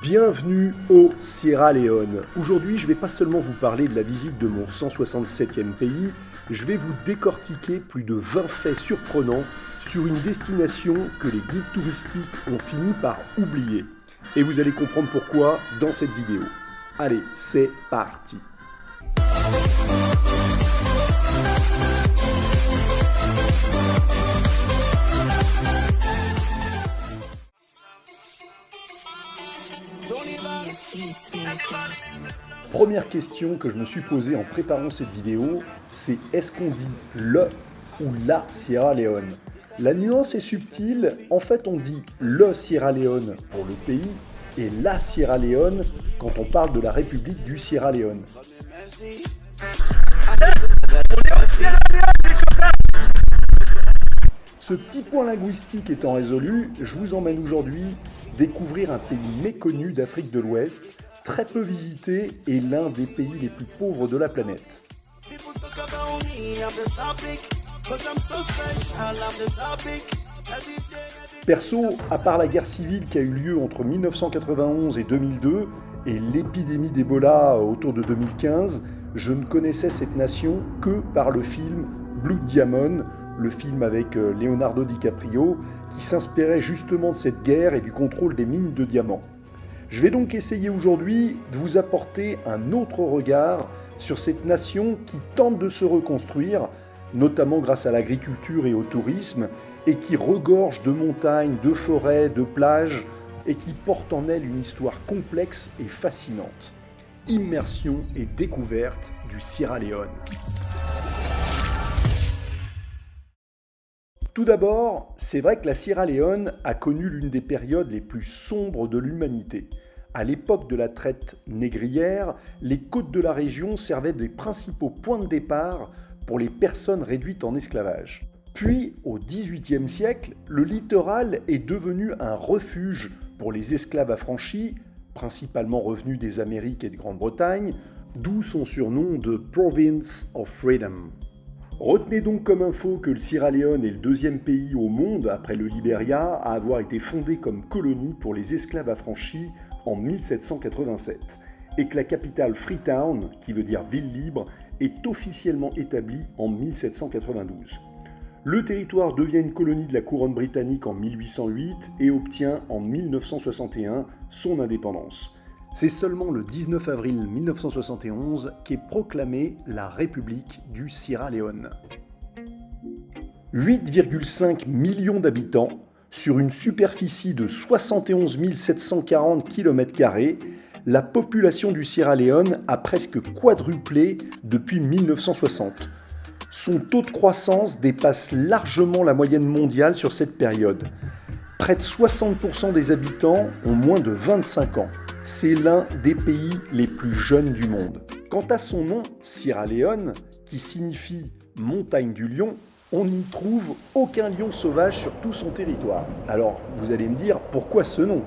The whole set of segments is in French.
Bienvenue au Sierra Leone. Aujourd'hui, je ne vais pas seulement vous parler de la visite de mon 167e pays, je vais vous décortiquer plus de 20 faits surprenants sur une destination que les guides touristiques ont fini par oublier. Et vous allez comprendre pourquoi dans cette vidéo. Allez, c'est parti! Première question que je me suis posée en préparant cette vidéo, c'est est-ce qu'on dit le ou la Sierra Leone? La nuance est subtile, en fait on dit le Sierra Leone pour le pays et la Sierra Leone quand on parle de la République du Sierra Leone. Ce petit point linguistique étant résolu, je vous emmène aujourd'hui découvrir un pays méconnu d'Afrique de l'Ouest, très peu visité et l'un des pays les plus pauvres de la planète. Perso, à part la guerre civile qui a eu lieu entre 1991 et 2002 et l'épidémie d'Ebola autour de 2015, je ne connaissais cette nation que par le film Blood Diamond, le film avec Leonardo DiCaprio, qui s'inspirait justement de cette guerre et du contrôle des mines de diamants. Je vais donc essayer aujourd'hui de vous apporter un autre regard sur cette nation qui tente de se reconstruire, notamment grâce à l'agriculture et au tourisme, et qui regorge de montagnes, de forêts, de plages, et qui porte en elle une histoire complexe et fascinante. Immersion et découverte du Sierra Leone. Tout d'abord, c'est vrai que la Sierra Leone a connu l'une des périodes les plus sombres de l'humanité. À l'époque de la traite négrière, les côtes de la région servaient des principaux points de départ pour les personnes réduites en esclavage. Puis, au XVIIIe siècle, le littoral est devenu un refuge pour les esclaves affranchis, principalement revenus des Amériques et de Grande-Bretagne, d'où son surnom de Province of Freedom. Retenez donc comme info que le Sierra Leone est le deuxième pays au monde, après le Libéria, à avoir été fondé comme colonie pour les esclaves affranchis en 1787, et que la capitale Freetown, qui veut dire ville libre, est officiellement établie en 1792. Le territoire devient une colonie de la couronne britannique en 1808 et obtient en 1961 son indépendance. C'est seulement le 19 avril 1971 qu'est proclamée la République du Sierra Leone. 8,5 millions d'habitants sur une superficie de 71 740 km², la population du Sierra Leone a presque quadruplé depuis 1960. Son taux de croissance dépasse largement la moyenne mondiale sur cette période. Près de 60% des habitants ont moins de 25 ans. C'est l'un des pays les plus jeunes du monde. Quant à son nom, Sierra Leone, qui signifie montagne du lion, on n'y trouve aucun lion sauvage sur tout son territoire. Alors, vous allez me dire, pourquoi ce nom ?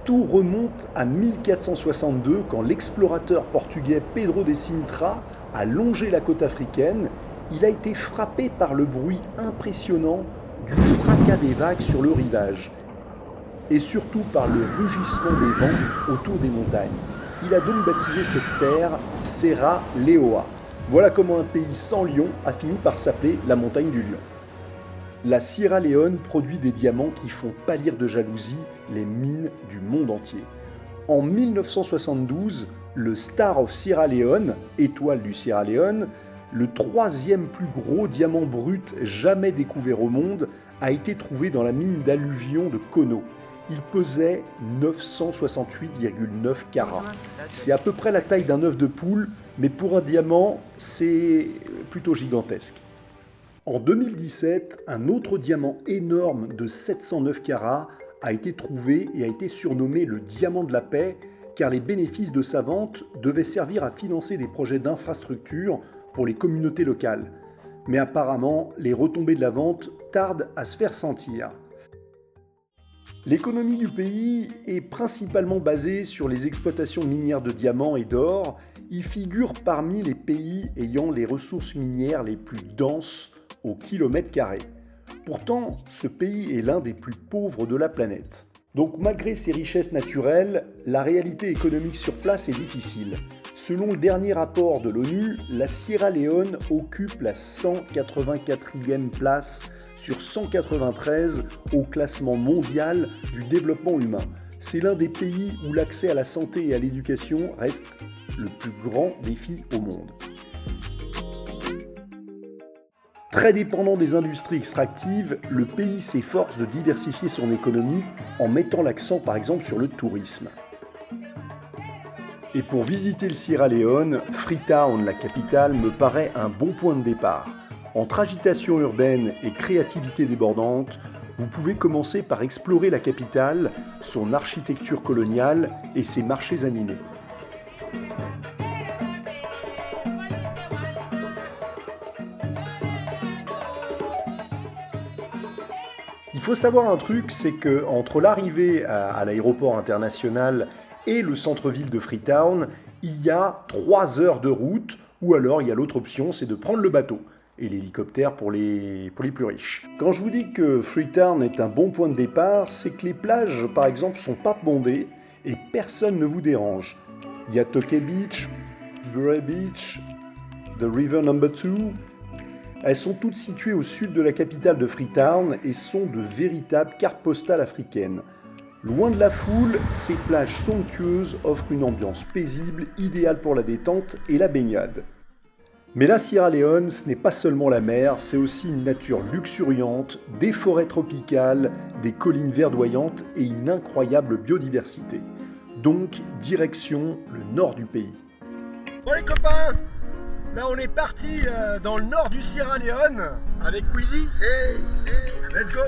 Tout remonte à 1462 quand l'explorateur portugais Pedro de Sintra a longé la côte africaine. Il a été frappé par le bruit impressionnant du fracas des vagues sur le rivage et surtout par le rugissement des vents autour des montagnes. Il a donc baptisé cette terre Serra Leoa. Voilà comment un pays sans lion a fini par s'appeler la montagne du lion. La Sierra Leone produit des diamants qui font pâlir de jalousie les mines du monde entier. En 1972, le Star of Sierra Leone, étoile du Sierra Leone, le troisième plus gros diamant brut jamais découvert au monde, a été trouvé dans la mine d'alluvion de Kono. Il pesait 968,9 carats. C'est à peu près la taille d'un œuf de poule, mais pour un diamant, c'est plutôt gigantesque. En 2017, un autre diamant énorme de 709 carats a été trouvé et a été surnommé le diamant de la paix, car les bénéfices de sa vente devaient servir à financer des projets d'infrastructure pour les communautés locales. Mais apparemment, les retombées de la vente tardent à se faire sentir. L'économie du pays est principalement basée sur les exploitations minières de diamants et d'or. Il figure parmi les pays ayant les ressources minières les plus denses au kilomètre carré. Pourtant, ce pays est l'un des plus pauvres de la planète. Donc malgré ces richesses naturelles, la réalité économique sur place est difficile. Selon le dernier rapport de l'ONU, la Sierra Leone occupe la 184e place sur 193 au classement mondial du développement humain. C'est l'un des pays où l'accès à la santé et à l'éducation reste le plus grand défi au monde. Très dépendant des industries extractives, le pays s'efforce de diversifier son économie en mettant l'accent par exemple sur le tourisme. Et pour visiter le Sierra Leone, Freetown, la capitale, me paraît un bon point de départ. Entre agitation urbaine et créativité débordante, vous pouvez commencer par explorer la capitale, son architecture coloniale et ses marchés animés. Il faut savoir un truc, c'est que entre l'arrivée à l'aéroport international et le centre-ville de Freetown, il y a 3 heures de route, ou alors il y a l'autre option, c'est de prendre le bateau et l'hélicoptère pour les plus riches. Quand je vous dis que Freetown est un bon point de départ, c'est que les plages, par exemple, sont pas bondées et personne ne vous dérange. Il y a Tokay Beach, Bray Beach, The River No. 2. Elles sont toutes situées au sud de la capitale de Freetown et sont de véritables cartes postales africaines. Loin de la foule, ces plages somptueuses offrent une ambiance paisible, idéale pour la détente et la baignade. Mais la Sierra Leone, ce n'est pas seulement la mer, c'est aussi une nature luxuriante, des forêts tropicales, des collines verdoyantes et une incroyable biodiversité. Donc, direction le nord du pays. Bon les copains, là on est parti dans le nord du Sierra Leone avec Wheezy. Let's go.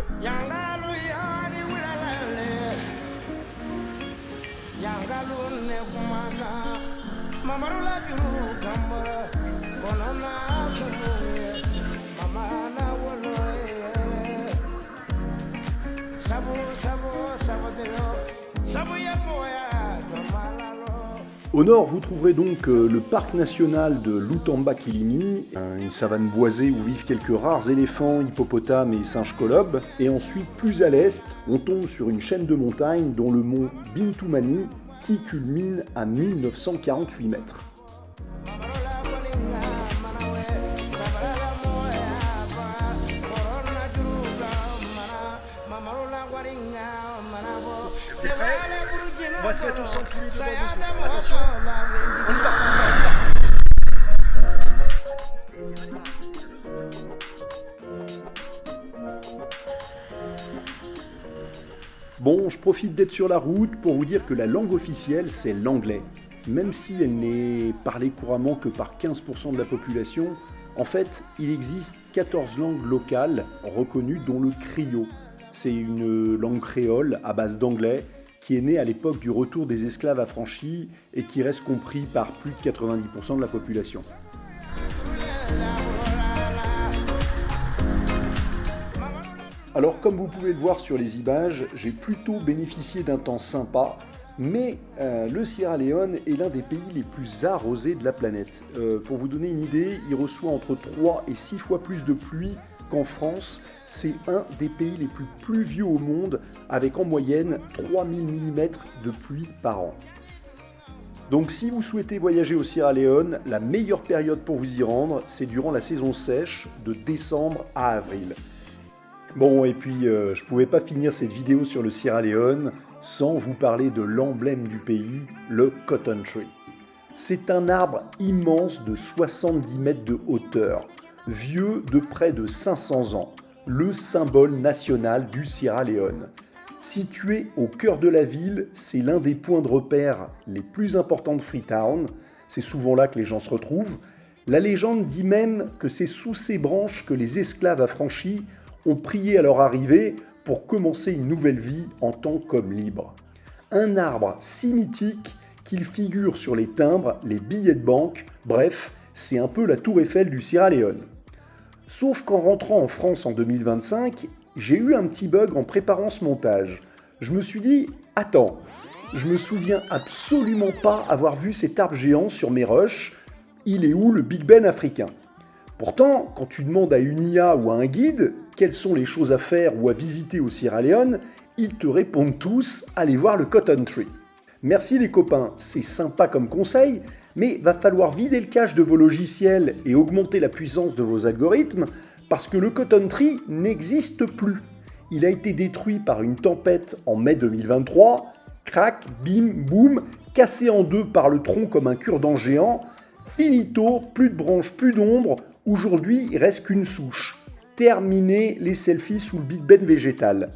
Au nord, vous trouverez donc le parc national de Lutamba-Kilimi, une savane boisée où vivent quelques rares éléphants, hippopotames et singes colobes. Et ensuite, plus à l'est, on tombe sur une chaîne de montagnes dont le mont Bintoumani qui culmine à 1948 mètres. On va se mettre au centre du devant. Attention. On y va. Bon, je profite d'être sur la route pour vous dire que la langue officielle, c'est l'anglais. Même si elle n'est parlée couramment que par 15% de la population, en fait, il existe 14 langues locales reconnues, dont le Krio. C'est une langue créole à base d'anglais qui est née à l'époque du retour des esclaves affranchis et qui reste compris par plus de 90% de la population. Alors comme vous pouvez le voir sur les images, j'ai plutôt bénéficié d'un temps sympa, mais le Sierra Leone est l'un des pays les plus arrosés de la planète. Pour vous donner une idée, il reçoit entre 3 et 6 fois plus de pluie qu'en France. C'est un des pays les plus pluvieux au monde, avec en moyenne 3000 mm de pluie par an. Donc si vous souhaitez voyager au Sierra Leone, la meilleure période pour vous y rendre, c'est durant la saison sèche, de décembre à avril. Bon, et puis je pouvais pas finir cette vidéo sur le Sierra Leone sans vous parler de l'emblème du pays, le cotton tree. C'est un arbre immense de 70 mètres de hauteur, vieux de près de 500 ans, le symbole national du Sierra Leone. Situé au cœur de la ville, c'est l'un des points de repère les plus importants de Freetown. C'est souvent là que les gens se retrouvent. La légende dit même que c'est sous ces branches que les esclaves affranchis ont prié à leur arrivée pour commencer une nouvelle vie en tant qu'hommes libres. Un arbre si mythique qu'il figure sur les timbres, les billets de banque, bref, c'est un peu la tour Eiffel du Sierra Leone. Sauf qu'en rentrant en France en 2025, j'ai eu un petit bug en préparant ce montage. Je me suis dit, attends, je me souviens absolument pas avoir vu cet arbre géant sur mes rushs, il est où le Big Ben africain ? Pourtant, quand tu demandes à une IA ou à un guide quelles sont les choses à faire ou à visiter au Sierra Leone, ils te répondent tous, allez voir le Cotton Tree. Merci les copains, c'est sympa comme conseil, mais va falloir vider le cache de vos logiciels et augmenter la puissance de vos algorithmes parce que le Cotton Tree n'existe plus. Il a été détruit par une tempête en mai 2023, crac, bim, boum, cassé en deux par le tronc comme un cure-dent géant, finito, plus de branches, plus d'ombre, aujourd'hui il reste qu'une souche. Terminé les selfies sous le Big Ben végétal.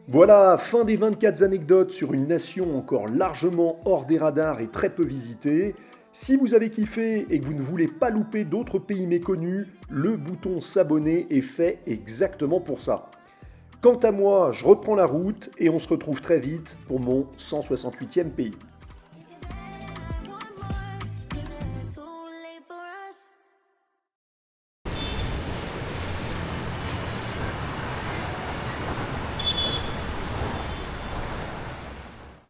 Voilà, fin des 24 anecdotes sur une nation encore largement hors des radars et très peu visitée. Si vous avez kiffé et que vous ne voulez pas louper d'autres pays méconnus, le bouton s'abonner est fait exactement pour ça. Quant à moi, je reprends la route et on se retrouve très vite pour mon 168e pays.